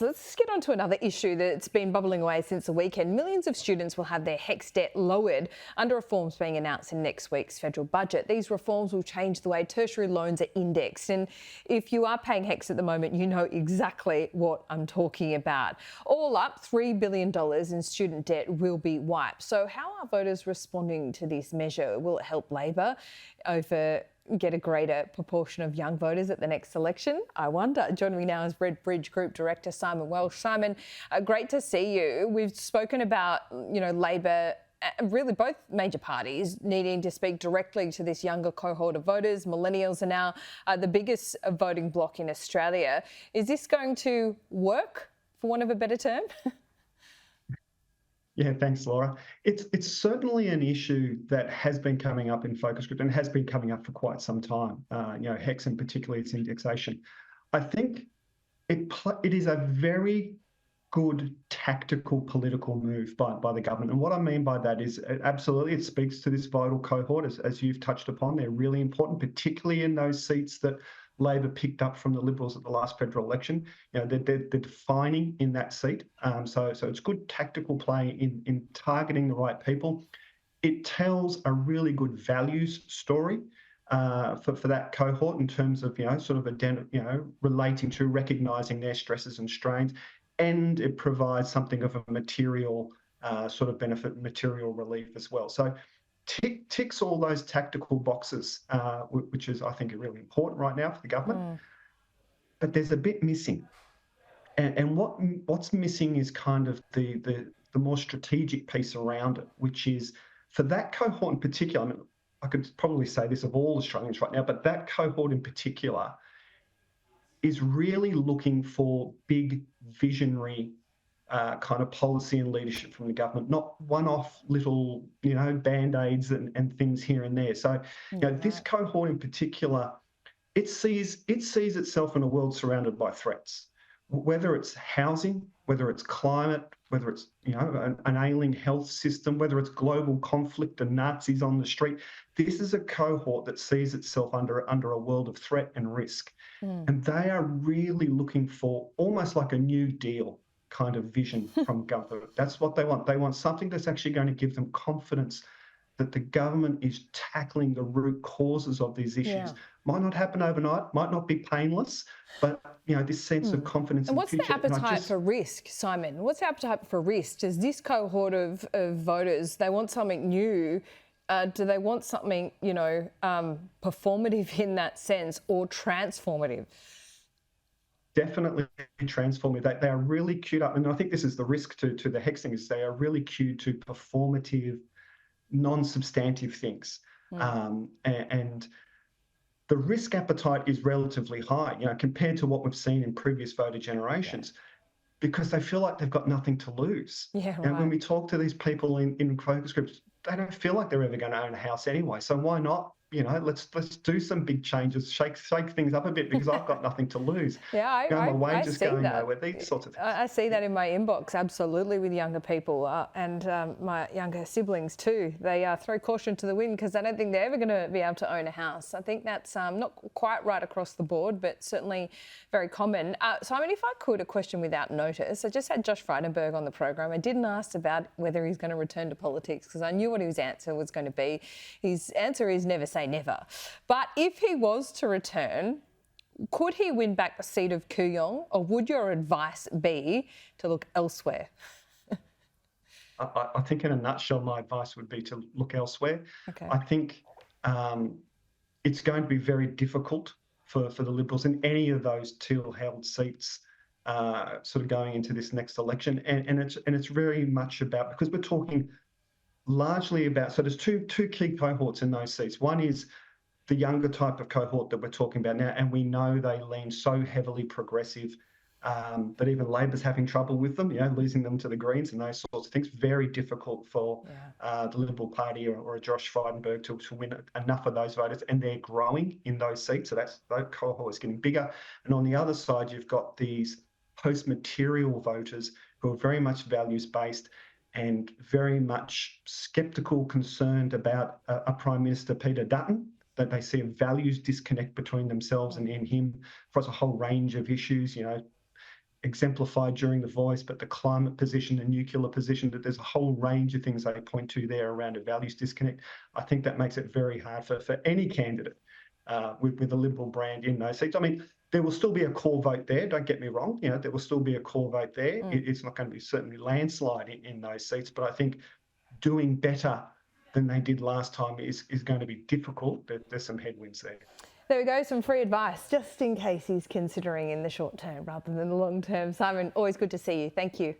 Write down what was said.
Let's get on to another issue that's been bubbling away since the weekend. Millions of students will have their HECS debt lowered under reforms being announced in next week's federal budget. These reforms will change the way tertiary loans are indexed. And if you are paying HECS at the moment, you know exactly what I'm talking about. All up, $3 billion in student debt will be wiped. So how are voters responding to this measure? Will it help Labor get a greater proportion of young voters at the next election? I wonder. Joining me now is RedBridge Group Director Simon Welsh. Simon, great to see you. We've spoken about, Labor, really both major parties needing to speak directly to this younger cohort of voters. Millennials are now the biggest voting bloc in Australia. Is this going to work, for want of a better term? Yeah, thanks, Laura. It's certainly an issue that has been coming up in focus group and has been coming up for quite some time. HECS and particularly its indexation. I think it is a very good tactical political move by the government. And what I mean by that is absolutely it speaks to this vital cohort, as you've touched upon. They're really important, particularly in those seats that Labor picked up from the Liberals at the last federal election. They're defining in that seat. So it's good tactical play in targeting the right people. It tells a really good values story for that cohort in terms of relating to recognising their stresses and strains, and it provides something of a material benefit, material relief as well. So ticks all those tactical boxes, which is, I think, really important right now for the government. But there's a bit missing, and what's missing is kind of the more strategic piece around it, which is for that cohort in particular. I mean, I could probably say this of all Australians right now, but that cohort in particular is really looking for big visionary kind of policy and leadership from the government, not one-off little, band-aids and things here and there. So, this cohort in particular, it sees itself in a world surrounded by threats, whether it's housing, whether it's climate, whether it's, an ailing health system, whether it's global conflict and Nazis on the street. This is a cohort that sees itself under a world of threat and risk. And they are really looking for almost like a New Deal kind of vision from government. That's what they want. They want something that's actually going to give them confidence that the government is tackling the root causes of these issues. Yeah. Might not happen overnight, might not be painless, but this sense of confidence. And what's the appetite for risk, Simon? What's the appetite for risk? Does this cohort of voters, they want something new? Do they want something, performative in that sense, or transformative? Definitely transformative. They are really queued up, and I think this is the risk to the HECS thing, is they are really queued to performative, non-substantive things. And the risk appetite is relatively high, compared to what we've seen in previous voter generations, because they feel like they've got nothing to lose. Yeah, right. And when we talk to these people in focus groups, they don't feel like they're ever going to own a house anyway. So why not? Let's do some big changes, shake things up a bit, because I've got nothing to lose. Yeah, my wages going that. nowhere, these sorts of things. I see that in my inbox, absolutely, with younger people and my younger siblings too. They throw caution to the wind because they don't think they're ever going to be able to own a house. I think that's not quite right across the board, but certainly very common. Simon, if I could, a question without notice. I just had Josh Frydenberg on the program. I didn't ask about whether he's going to return to politics because I knew what his answer was going to be. His answer is never say never. But if he was to return, could he win back the seat of Kooyong, or would your advice be to look elsewhere? I think in a nutshell, my advice would be to look elsewhere. Okay. I think it's going to be very difficult for the Liberals in any of those teal-held seats going into this next election. And it's very much about, because we're talking largely about, so there's two key cohorts in those seats. One is the younger type of cohort that we're talking about now, and we know they lean so heavily progressive that even Labor's having trouble with them, losing them to the Greens and those sorts of things. Very difficult for the Liberal Party or a Josh Frydenberg to win enough of those voters, and they're growing in those seats. So that cohort is getting bigger. And on the other side, you've got these post-material voters who are very much values-based and very much sceptical, concerned about a Prime Minister, Peter Dutton, that they see a values disconnect between themselves and him across a whole range of issues, exemplified during the voice, but the climate position, the nuclear position, that there's a whole range of things they point to there around a values disconnect. I think that makes it very hard for any candidate with a Liberal brand in those seats. I mean, there will still be a core vote there, don't get me wrong. You know, there will still be a core vote there. It's not going to be certainly landslide in those seats, but I think doing better than they did last time is going to be difficult. There's some headwinds there. There we go, some free advice, just in case he's considering in the short term rather than the long term. Simon, always good to see you. Thank you.